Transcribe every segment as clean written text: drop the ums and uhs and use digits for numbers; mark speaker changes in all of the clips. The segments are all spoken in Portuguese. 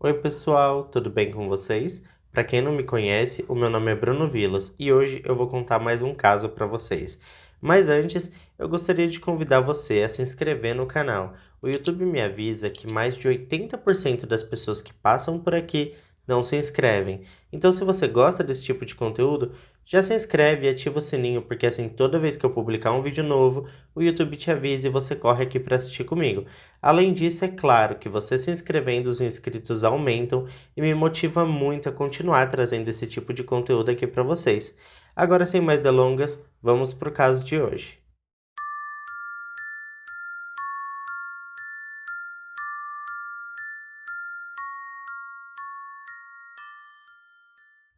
Speaker 1: Oi, pessoal, tudo bem com vocês? Para quem não me conhece, o meu nome é Bruno Vilas e hoje eu vou contar mais um caso para vocês. Mas antes, eu gostaria de convidar você a se inscrever no canal. O YouTube me avisa que mais de 80% das pessoas que passam por aqui não se inscrevem. Então, se você gosta desse tipo de conteúdo, já se inscreve e ativa o sininho, porque assim, toda vez que eu publicar um vídeo novo, o YouTube te avisa e você corre aqui para assistir comigo. Além disso, é claro que você se inscrevendo, os inscritos aumentam e me motiva muito a continuar trazendo esse tipo de conteúdo aqui para vocês. Agora, sem mais delongas, vamos para o caso de hoje.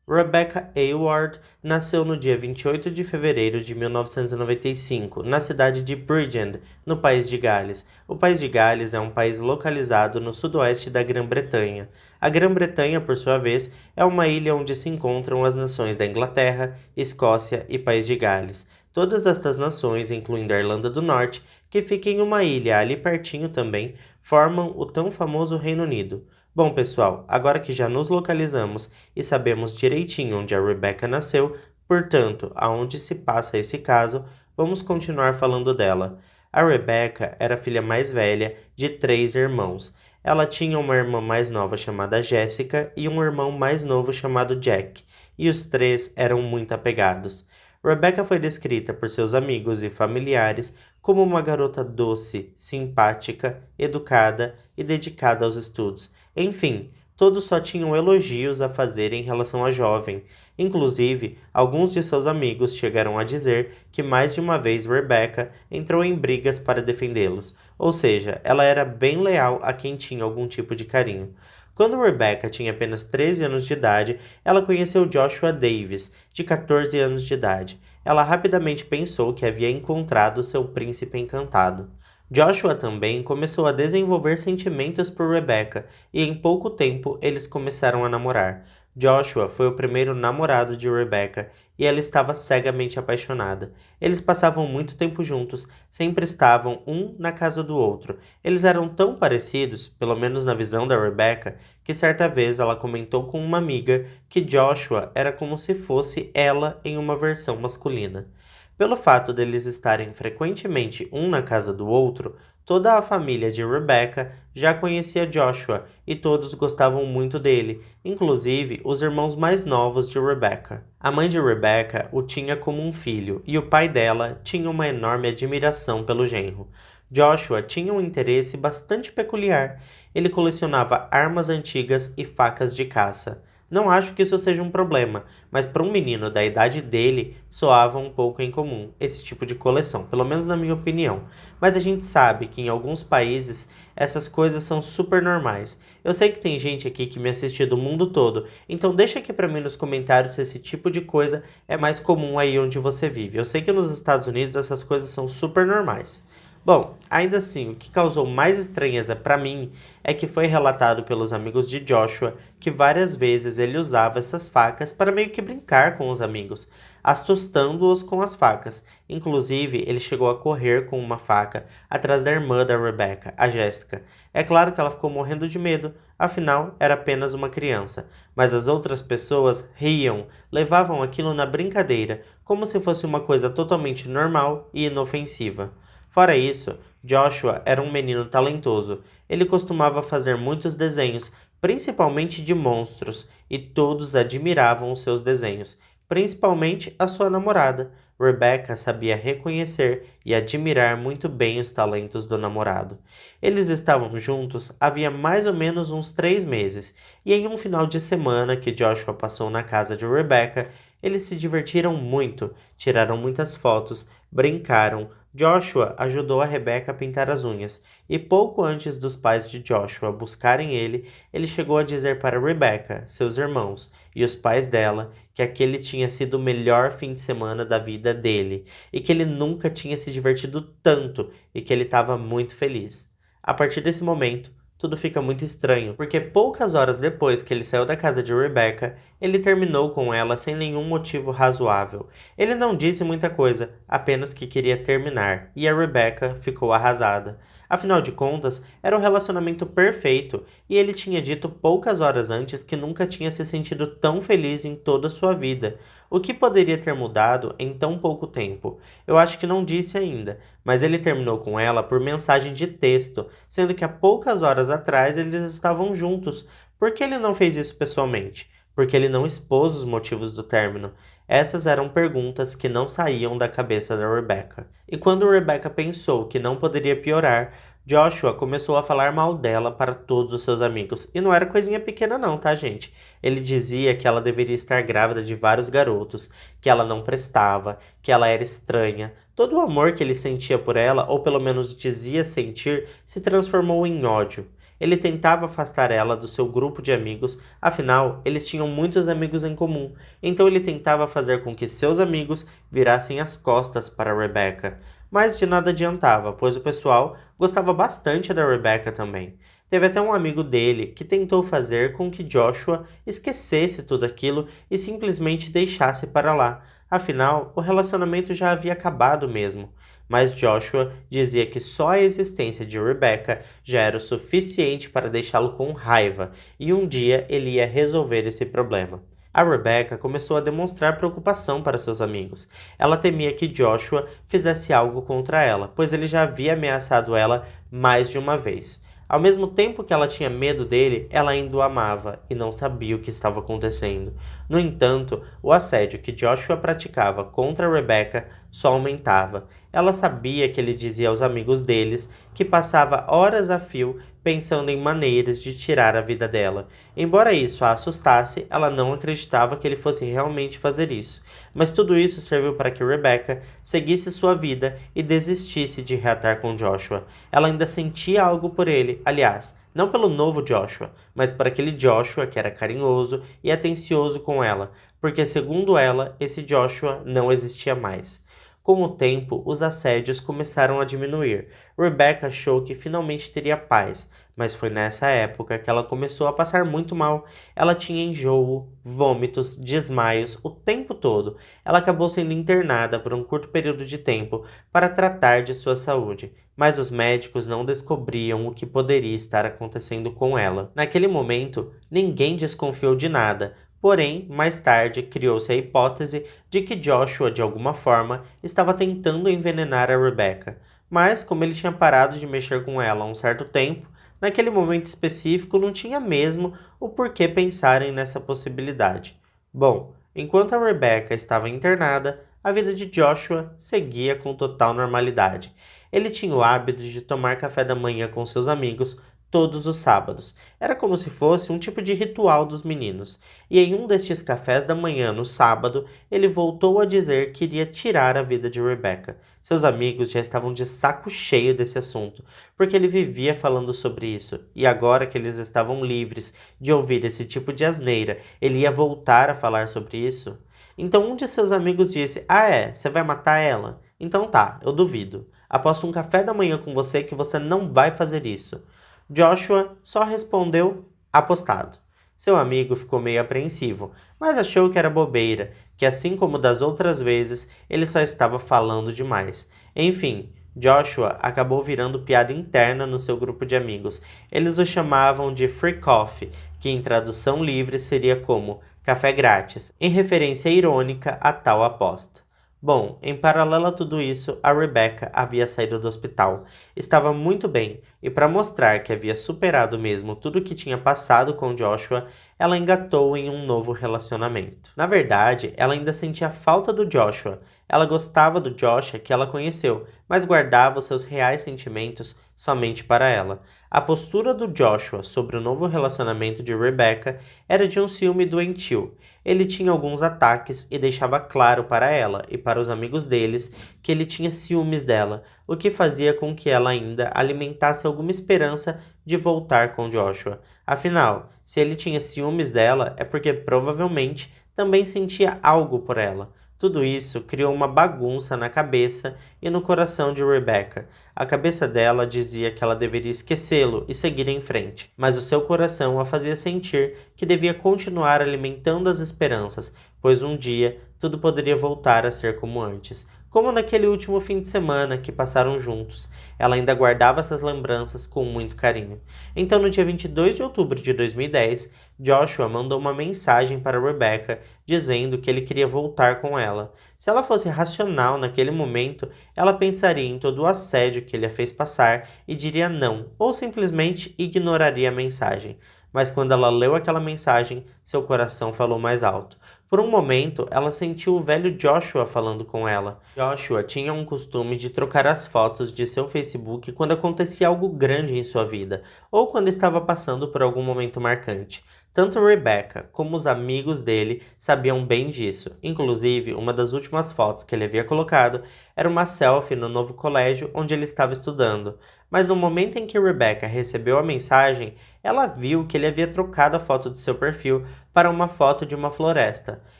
Speaker 1: Rebecca Hayward nasceu no dia 28 de fevereiro de 1995, na cidade de Bridgend, no País de Gales. O País de Gales é um país localizado no sudoeste da Grã-Bretanha. A Grã-Bretanha, por sua vez, é uma ilha onde se encontram as nações da Inglaterra, Escócia e País de Gales. Todas estas nações, incluindo a Irlanda do Norte, que fica em uma ilha ali pertinho também, formam o tão famoso Reino Unido. Bom, pessoal, agora que já nos localizamos e sabemos direitinho onde a Rebecca nasceu, portanto, aonde se passa esse caso, vamos continuar falando dela. A Rebecca era a filha mais velha de 3 irmãos. Ela tinha uma irmã mais nova chamada Jessica e um irmão mais novo chamado Jack, e os três eram muito apegados. Rebecca foi descrita por seus amigos e familiares como uma garota doce, simpática, educada e dedicada aos estudos. Enfim, todos só tinham elogios a fazer em relação à jovem. Inclusive, alguns de seus amigos chegaram a dizer que mais de uma vez Rebecca entrou em brigas para defendê-los, ou seja, ela era bem leal a quem tinha algum tipo de carinho. Quando Rebecca tinha apenas 13 anos de idade, ela conheceu Joshua Davis, de 14 anos de idade. Ela rapidamente pensou que havia encontrado seu príncipe encantado. Joshua também começou a desenvolver sentimentos por Rebecca e em pouco tempo eles começaram a namorar. Joshua foi o primeiro namorado de Rebecca e ela estava cegamente apaixonada. Eles passavam muito tempo juntos, sempre estavam um na casa do outro. Eles eram tão parecidos, pelo menos na visão da Rebecca, que certa vez ela comentou com uma amiga que Joshua era como se fosse ela em uma versão masculina. Pelo fato deles estarem frequentemente um na casa do outro, toda a família de Rebecca já conhecia Joshua e todos gostavam muito dele, inclusive os irmãos mais novos de Rebecca. A mãe de Rebecca o tinha como um filho e o pai dela tinha uma enorme admiração pelo genro. Joshua tinha um interesse bastante peculiar. Ele colecionava armas antigas e facas de caça. Não acho que isso seja um problema, mas para um menino da idade dele, soava um pouco incomum esse tipo de coleção, pelo menos na minha opinião. Mas a gente sabe que em alguns países essas coisas são super normais. Eu sei que tem gente aqui que me assiste do mundo todo, então deixa aqui para mim nos comentários se esse tipo de coisa é mais comum aí onde você vive. Eu sei que nos Estados Unidos essas coisas são super normais. Bom, ainda assim, o que causou mais estranheza para mim é que foi relatado pelos amigos de Joshua que várias vezes ele usava essas facas para meio que brincar com os amigos, assustando-os com as facas. Inclusive, ele chegou a correr com uma faca atrás da irmã da Rebecca, a Jessica. É claro que ela ficou morrendo de medo, afinal era apenas uma criança, mas as outras pessoas riam, levavam aquilo na brincadeira, como se fosse uma coisa totalmente normal e inofensiva. Fora isso, Joshua era um menino talentoso. Ele costumava fazer muitos desenhos, principalmente de monstros, e todos admiravam os seus desenhos, principalmente a sua namorada. Rebecca sabia reconhecer e admirar muito bem os talentos do namorado. Eles estavam juntos havia mais ou menos uns 3 meses, e em um final de semana que Joshua passou na casa de Rebecca, eles se divertiram muito, tiraram muitas fotos, brincaram. Joshua ajudou a Rebecca a pintar as unhas, e pouco antes dos pais de Joshua buscarem ele, ele chegou a dizer para Rebecca, seus irmãos e os pais dela que aquele tinha sido o melhor fim de semana da vida dele e que ele nunca tinha se divertido tanto e que ele estava muito feliz. A partir desse momento, tudo fica muito estranho, porque poucas horas depois que ele saiu da casa de Rebecca, ele terminou com ela sem nenhum motivo razoável. Ele não disse muita coisa, apenas que queria terminar, e a Rebecca ficou arrasada. Afinal de contas, era o relacionamento perfeito e ele tinha dito poucas horas antes que nunca tinha se sentido tão feliz em toda a sua vida. O que poderia ter mudado em tão pouco tempo? Eu acho que não disse ainda, mas ele terminou com ela por mensagem de texto, sendo que há poucas horas atrás eles estavam juntos. Por que ele não fez isso pessoalmente? Porque ele não expôs os motivos do término. Essas eram perguntas que não saíam da cabeça da Rebecca. E quando Rebecca pensou que não poderia piorar, Joshua começou a falar mal dela para todos os seus amigos. E não era coisinha pequena não, tá, gente? Ele dizia que ela deveria estar grávida de vários garotos, que ela não prestava, que ela era estranha. Todo o amor que ele sentia por ela, ou pelo menos dizia sentir, se transformou em ódio. Ele tentava afastar ela do seu grupo de amigos, afinal, eles tinham muitos amigos em comum, então ele tentava fazer com que seus amigos virassem as costas para Rebecca. Mas de nada adiantava, pois o pessoal gostava bastante da Rebecca também. Teve até um amigo dele que tentou fazer com que Joshua esquecesse tudo aquilo e simplesmente deixasse para lá. Afinal, o relacionamento já havia acabado mesmo. Mas Joshua dizia que só a existência de Rebecca já era o suficiente para deixá-lo com raiva, e um dia ele ia resolver esse problema. A Rebecca começou a demonstrar preocupação para seus amigos. Ela temia que Joshua fizesse algo contra ela, pois ele já havia ameaçado ela mais de uma vez. Ao mesmo tempo que ela tinha medo dele, ela ainda o amava e não sabia o que estava acontecendo. No entanto, o assédio que Joshua praticava contra Rebecca só aumentava. Ela sabia que ele dizia aos amigos deles que passava horas a fio pensando em maneiras de tirar a vida dela. Embora isso a assustasse, ela não acreditava que ele fosse realmente fazer isso. Mas tudo isso serviu para que Rebecca seguisse sua vida e desistisse de reatar com Joshua. Ela ainda sentia algo por ele, aliás, não pelo novo Joshua, mas por aquele Joshua que era carinhoso e atencioso com ela, porque segundo ela, esse Joshua não existia mais. Com o tempo, os assédios começaram a diminuir. Rebecca achou que finalmente teria paz, mas foi nessa época que ela começou a passar muito mal. Ela tinha enjoo, vômitos, desmaios o tempo todo. Ela acabou sendo internada por um curto período de tempo para tratar de sua saúde, mas os médicos não descobriam o que poderia estar acontecendo com ela. Naquele momento, ninguém desconfiou de nada. Porém, mais tarde, criou-se a hipótese de que Joshua, de alguma forma, estava tentando envenenar a Rebecca. Mas, como ele tinha parado de mexer com ela há um certo tempo, naquele momento específico não tinha mesmo o porquê pensarem nessa possibilidade. Bom, enquanto a Rebecca estava internada, a vida de Joshua seguia com total normalidade. Ele tinha o hábito de tomar café da manhã com seus amigos todos os sábados. Era como se fosse um tipo de ritual dos meninos. E em um destes cafés da manhã no sábado, ele voltou a dizer que iria tirar a vida de Rebecca. Seus amigos já estavam de saco cheio desse assunto, porque ele vivia falando sobre isso. E agora que eles estavam livres de ouvir esse tipo de asneira, ele ia voltar a falar sobre isso? Então um de seus amigos disse: "Ah é? Você vai matar ela? Então tá, eu duvido. Aposto um café da manhã com você que você não vai fazer isso." Joshua só respondeu: "Apostado." Seu amigo ficou meio apreensivo, mas achou que era bobeira, que assim como das outras vezes, ele só estava falando demais. Enfim, Joshua acabou virando piada interna no seu grupo de amigos. Eles o chamavam de Free Coffee, que em tradução livre seria como café grátis, em referência irônica a tal aposta. Bom, em paralelo a tudo isso, a Rebecca havia saído do hospital. Estava muito bem, e para mostrar que havia superado mesmo tudo o que tinha passado com Joshua, ela engatou em um novo relacionamento. Na verdade, ela ainda sentia falta do Joshua. Ela gostava do Joshua que ela conheceu, mas guardava os seus reais sentimentos somente para ela. A postura do Joshua sobre o novo relacionamento de Rebecca era de um ciúme doentio. Ele tinha alguns ataques e deixava claro para ela e para os amigos deles que ele tinha ciúmes dela, o que fazia com que ela ainda alimentasse alguma esperança de voltar com Joshua. Afinal, se ele tinha ciúmes dela, é porque provavelmente também sentia algo por ela. Tudo isso criou uma bagunça na cabeça e no coração de Rebecca. A cabeça dela dizia que ela deveria esquecê-lo e seguir em frente, mas o seu coração a fazia sentir que devia continuar alimentando as esperanças, pois um dia tudo poderia voltar a ser como antes. como naquele último fim de semana que passaram juntos. Ela ainda guardava essas lembranças com muito carinho. Então, no dia 22 de outubro de 2010, Joshua mandou uma mensagem para Rebecca dizendo que ele queria voltar com ela. Se ela fosse racional naquele momento, ela pensaria em todo o assédio que ele a fez passar e diria não, ou simplesmente ignoraria a mensagem. Mas quando ela leu aquela mensagem, seu coração falou mais alto. Por um momento, ela sentiu o velho Joshua falando com ela. Joshua tinha um costume de trocar as fotos de seu Facebook quando acontecia algo grande em sua vida, ou quando estava passando por algum momento marcante. Tanto Rebecca como os amigos dele sabiam bem disso. Inclusive, uma das últimas fotos que ele havia colocado era uma selfie no novo colégio onde ele estava estudando. Mas no momento em que Rebecca recebeu a mensagem, ela viu que ele havia trocado a foto do seu perfil para uma foto de uma floresta.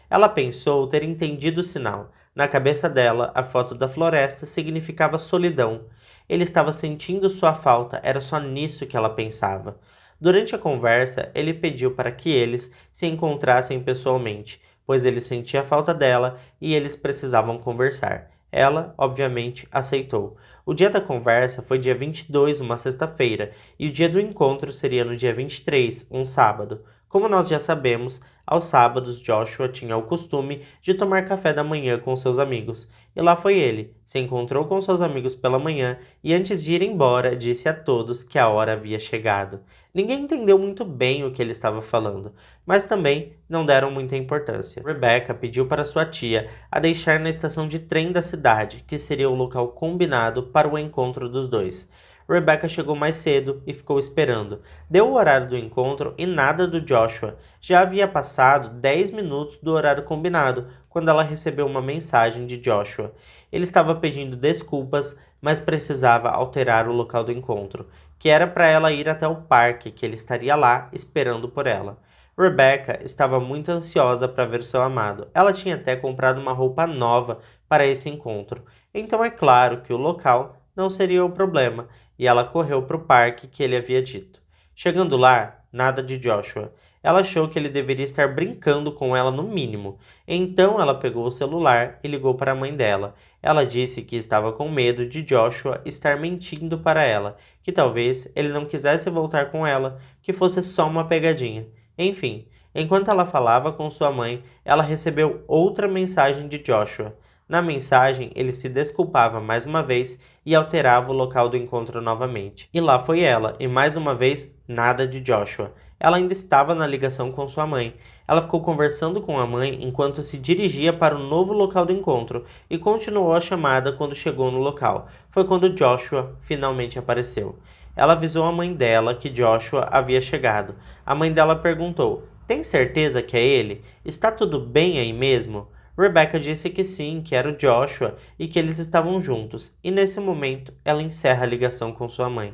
Speaker 1: Ela pensou ter entendido o sinal. Na cabeça dela, a foto da floresta significava solidão. Ele estava sentindo sua falta, era só nisso que ela pensava. Durante a conversa, ele pediu para que eles se encontrassem pessoalmente, pois ele sentia a falta dela e eles precisavam conversar. Ela, obviamente, aceitou. O dia da conversa foi dia 22, uma sexta-feira, e o dia do encontro seria no dia 23, um sábado. Como nós já sabemos, aos sábados Joshua tinha o costume de tomar café da manhã com seus amigos. E lá foi ele, se encontrou com seus amigos pela manhã e antes de ir embora disse a todos que a hora havia chegado. Ninguém entendeu muito bem o que ele estava falando, mas também não deram muita importância. Rebecca pediu para sua tia a deixar na estação de trem da cidade, que seria o local combinado para o encontro dos dois. Rebecca chegou mais cedo e ficou esperando. Deu o horário do encontro e nada do Joshua. Já havia passado 10 minutos do horário combinado, quando ela recebeu uma mensagem de Joshua. Ele estava pedindo desculpas, mas precisava alterar o local do encontro, que era para ela ir até o parque, que ele estaria lá esperando por ela. Rebecca estava muito ansiosa para ver o seu amado. Ela tinha até comprado uma roupa nova para esse encontro. Então é claro que o local não seria o problema, e ela correu para o parque que ele havia dito. Chegando lá, nada de Joshua. Ela achou que ele deveria estar brincando com ela no mínimo. Então ela pegou o celular e ligou para a mãe dela. Ela disse que estava com medo de Joshua estar mentindo para ela, que talvez ele não quisesse voltar com ela, que fosse só uma pegadinha. Enfim, enquanto ela falava com sua mãe, ela recebeu outra mensagem de Joshua. Na mensagem, ele se desculpava mais uma vez e alterava o local do encontro novamente. E lá foi ela, e mais uma vez, nada de Joshua. Ela ainda estava na ligação com sua mãe. Ela ficou conversando com a mãe enquanto se dirigia para o novo local do encontro e continuou a chamada quando chegou no local. Foi quando Joshua finalmente apareceu. Ela avisou a mãe dela que Joshua havia chegado. A mãe dela perguntou: "Tem certeza que é ele? Está tudo bem aí mesmo?" Rebecca disse que sim, que era o Joshua e que eles estavam juntos, e nesse momento ela encerra a ligação com sua mãe.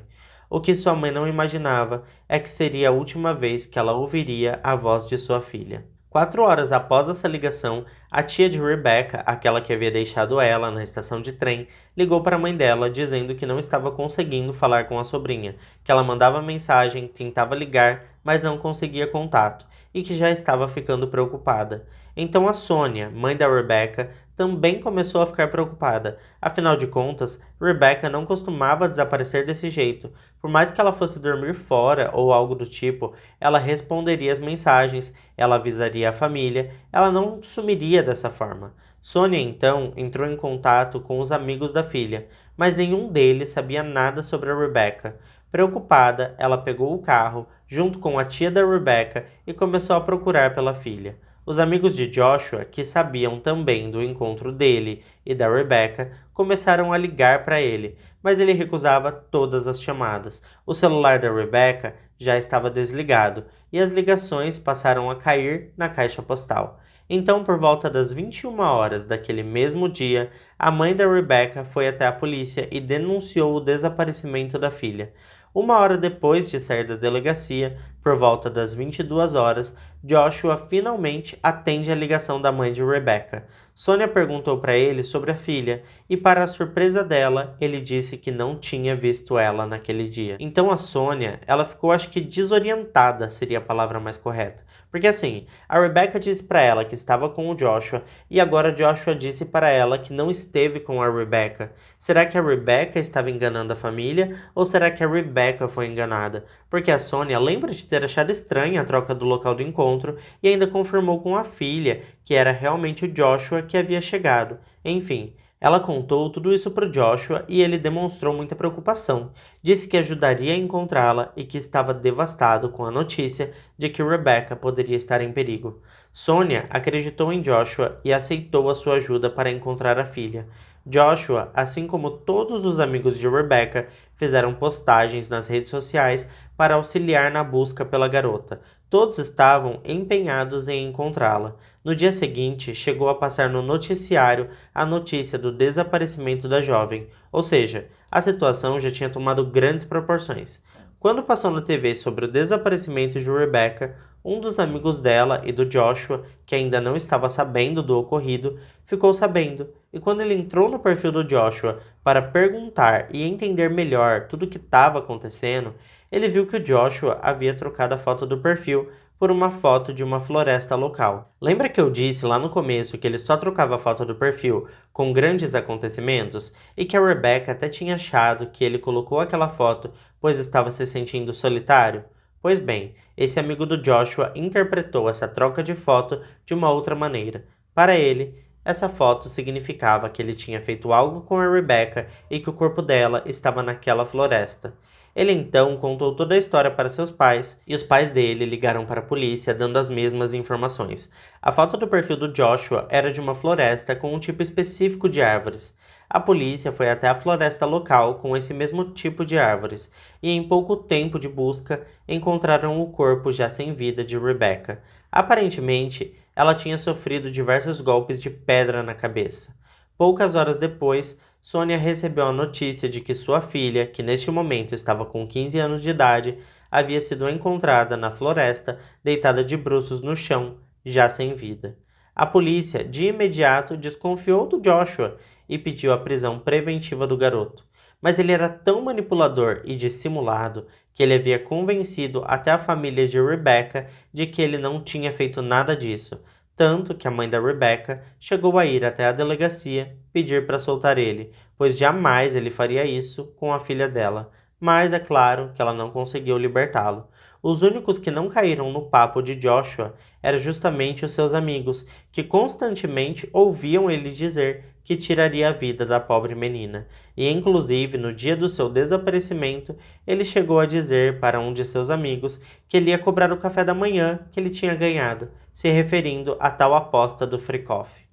Speaker 1: O que sua mãe não imaginava é que seria a última vez que ela ouviria a voz de sua filha. 4 horas após essa ligação, a tia de Rebecca, aquela que havia deixado ela na estação de trem, ligou para a mãe dela dizendo que não estava conseguindo falar com a sobrinha, que ela mandava mensagem, tentava ligar, mas não conseguia contato, e que já estava ficando preocupada. Então a Sônia, mãe da Rebecca, também começou a ficar preocupada. Afinal de contas, Rebecca não costumava desaparecer desse jeito. Por mais que ela fosse dormir fora ou algo do tipo, ela responderia as mensagens, ela avisaria a família, ela não sumiria dessa forma. Sônia então entrou em contato com os amigos da filha, mas nenhum deles sabia nada sobre a Rebecca. Preocupada, ela pegou o carro, junto com a tia da Rebecca, e começou a procurar pela filha. Os amigos de Joshua, que sabiam também do encontro dele e da Rebecca, começaram a ligar para ele, mas ele recusava todas as chamadas. O celular da Rebecca já estava desligado e as ligações passaram a cair na caixa postal. Então, por volta das 21 horas daquele mesmo dia, a mãe da Rebecca foi até a polícia e denunciou o desaparecimento da filha. 1 hora depois de sair da delegacia, Por volta das 22 horas, Joshua finalmente atende a ligação da mãe de Rebecca. Sonia perguntou para ele sobre a filha e, para a surpresa dela, ele disse que não tinha visto ela naquele dia. Então a Sonia, ela ficou, acho que desorientada seria a palavra mais correta. Porque assim, a Rebecca disse para ela que estava com o Joshua e agora Joshua disse para ela que não esteve com a Rebecca. Será que a Rebecca estava enganando a família ou será que a Rebecca foi enganada? Porque a Sonia lembra de ter achado estranha a troca do local do encontro e ainda confirmou com a filha que era realmente o Joshua que havia chegado. Enfim, ela contou tudo isso para o Joshua e ele demonstrou muita preocupação. Disse que ajudaria a encontrá-la e que estava devastado com a notícia de que Rebecca poderia estar em perigo. Sonia acreditou em Joshua e aceitou a sua ajuda para encontrar a filha. Joshua, assim como todos os amigos de Rebecca, fizeram postagens nas redes sociais para auxiliar na busca pela garota. Todos estavam empenhados em encontrá-la. No dia seguinte, chegou a passar no noticiário a notícia do desaparecimento da jovem, ou seja, a situação já tinha tomado grandes proporções. Quando passou na TV sobre o desaparecimento de Rebecca, um dos amigos dela e do Joshua, que ainda não estava sabendo do ocorrido, ficou sabendo, e quando ele entrou no perfil do Joshua para perguntar e entender melhor tudo o que estava acontecendo, ele viu que o Joshua havia trocado a foto do perfil por uma foto de uma floresta local. Lembra que eu disse lá no começo que ele só trocava a foto do perfil com grandes acontecimentos e que a Rebecca até tinha achado que ele colocou aquela foto pois estava se sentindo solitário? Pois bem, esse amigo do Joshua interpretou essa troca de foto de uma outra maneira. Para ele, essa foto significava que ele tinha feito algo com a Rebecca e que o corpo dela estava naquela floresta. Ele então contou toda a história para seus pais, e os pais dele ligaram para a polícia dando as mesmas informações. A foto do perfil do Joshua era de uma floresta com um tipo específico de árvores. A polícia foi até a floresta local com esse mesmo tipo de árvores, e em pouco tempo de busca encontraram o corpo já sem vida de Rebecca. Aparentemente, ela tinha sofrido diversos golpes de pedra na cabeça. Poucas horas depois, Sonia recebeu a notícia de que sua filha, que neste momento estava com 15 anos de idade, havia sido encontrada na floresta, deitada de bruços no chão, já sem vida. A polícia, de imediato, desconfiou do Joshua e pediu a prisão preventiva do garoto. Mas ele era tão manipulador e dissimulado que ele havia convencido até a família de Rebecca de que ele não tinha feito nada disso, tanto que a mãe da Rebecca chegou a ir até a delegacia pedir para soltar ele, pois jamais ele faria isso com a filha dela, mas é claro que ela não conseguiu libertá-lo. Os únicos que não caíram no papo de Joshua eram justamente os seus amigos, que constantemente ouviam ele dizer que tiraria a vida da pobre menina. E inclusive, no dia do seu desaparecimento, ele chegou a dizer para um de seus amigos que ele ia cobrar o café da manhã que ele tinha ganhado, se referindo a tal aposta do free coffee.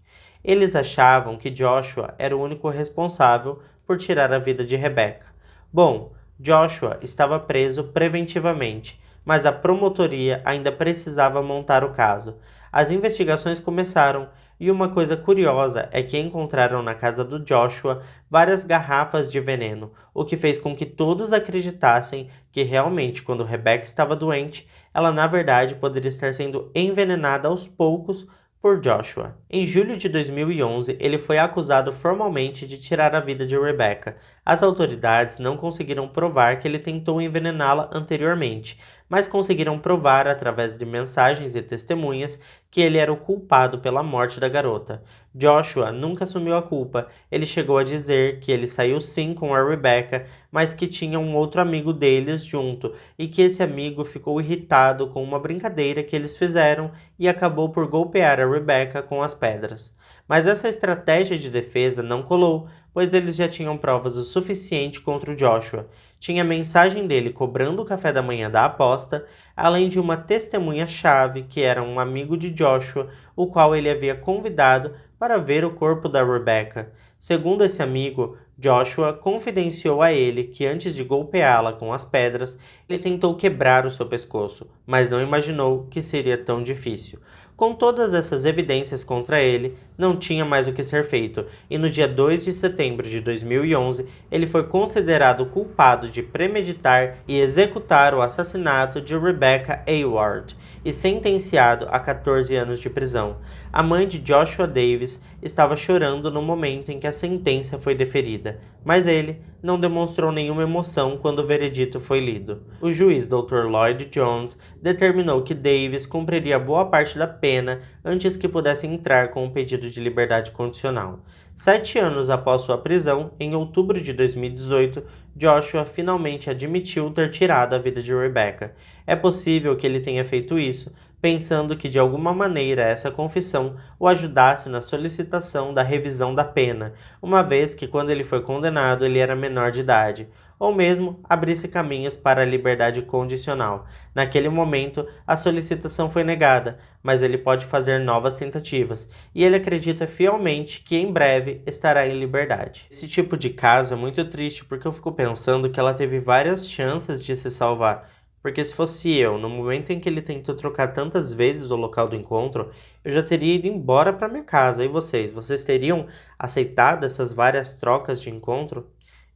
Speaker 1: Eles achavam que Joshua era o único responsável por tirar a vida de Rebecca. Bom, Joshua estava preso preventivamente, mas a promotoria ainda precisava montar o caso. As investigações começaram e uma coisa curiosa é que encontraram na casa do Joshua várias garrafas de veneno, o que fez com que todos acreditassem que realmente quando Rebecca estava doente, ela na verdade poderia estar sendo envenenada aos poucos por Joshua. Em julho de 2011, ele foi acusado formalmente de tirar a vida de Rebecca. As autoridades não conseguiram provar que ele tentou envenená-la anteriormente, mas conseguiram provar através de mensagens e testemunhas que ele era o culpado pela morte da garota. Joshua nunca assumiu a culpa. Ele chegou a dizer que ele saiu sim com a Rebecca, mas que tinha um outro amigo deles junto e que esse amigo ficou irritado com uma brincadeira que eles fizeram e acabou por golpear a Rebecca com as pedras. Mas essa estratégia de defesa não colou, pois eles já tinham provas o suficiente contra o Joshua. Tinha mensagem dele cobrando o café da manhã da aposta, além de uma testemunha-chave que era um amigo de Joshua, o qual ele havia convidado para ver o corpo da Rebecca. Segundo esse amigo, Joshua confidenciou a ele que antes de golpeá-la com as pedras, ele tentou quebrar o seu pescoço, mas não imaginou que seria tão difícil. Com todas essas evidências contra ele, não tinha mais o que ser feito, e no dia 2 de setembro de 2011, ele foi considerado culpado de premeditar e executar o assassinato de Rebecca Hayward e sentenciado a 14 anos de prisão. A mãe de Joshua Davis estava chorando no momento em que a sentença foi deferida, mas ele não demonstrou nenhuma emoção quando o veredito foi lido. O juiz Dr. Lloyd Jones determinou que Davis cumpriria boa parte da pena antes que pudesse entrar com um pedido de liberdade condicional. 7 anos após sua prisão, em outubro de 2018, Joshua finalmente admitiu ter tirado a vida de Rebecca. É possível que ele tenha feito isso pensando que de alguma maneira essa confissão o ajudasse na solicitação da revisão da pena, uma vez que quando ele foi condenado ele era menor de idade, ou mesmo abrisse caminhos para a liberdade condicional. Naquele momento, a solicitação foi negada, mas ele pode fazer novas tentativas, e ele acredita fielmente que em breve estará em liberdade. Esse tipo de caso é muito triste porque eu fico pensando que ela teve várias chances de se salvar. Porque se fosse eu, no momento em que ele tentou trocar tantas vezes o local do encontro, eu já teria ido embora para minha casa. E vocês? Vocês teriam aceitado essas várias trocas de encontro?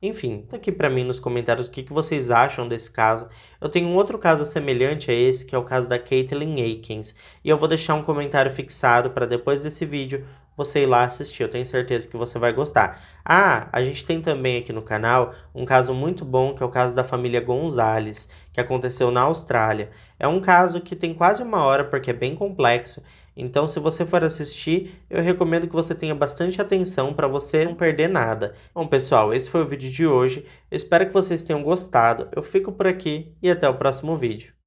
Speaker 1: Enfim, tá aqui para mim nos comentários o que vocês acham desse caso. Eu tenho um outro caso semelhante a esse, que é o caso da Caitlin Akins. E eu vou deixar um comentário fixado para depois desse vídeo você ir lá assistir. Eu tenho certeza que você vai gostar. Ah, a gente tem também aqui no canal um caso muito bom, que é o caso da família Gonzalez, que aconteceu na Austrália. É um caso que tem quase 1 hora, porque é bem complexo. Então, se você for assistir, eu recomendo que você tenha bastante atenção para você não perder nada. Bom, pessoal, esse foi o vídeo de hoje. Eu espero que vocês tenham gostado. Eu fico por aqui e até o próximo vídeo.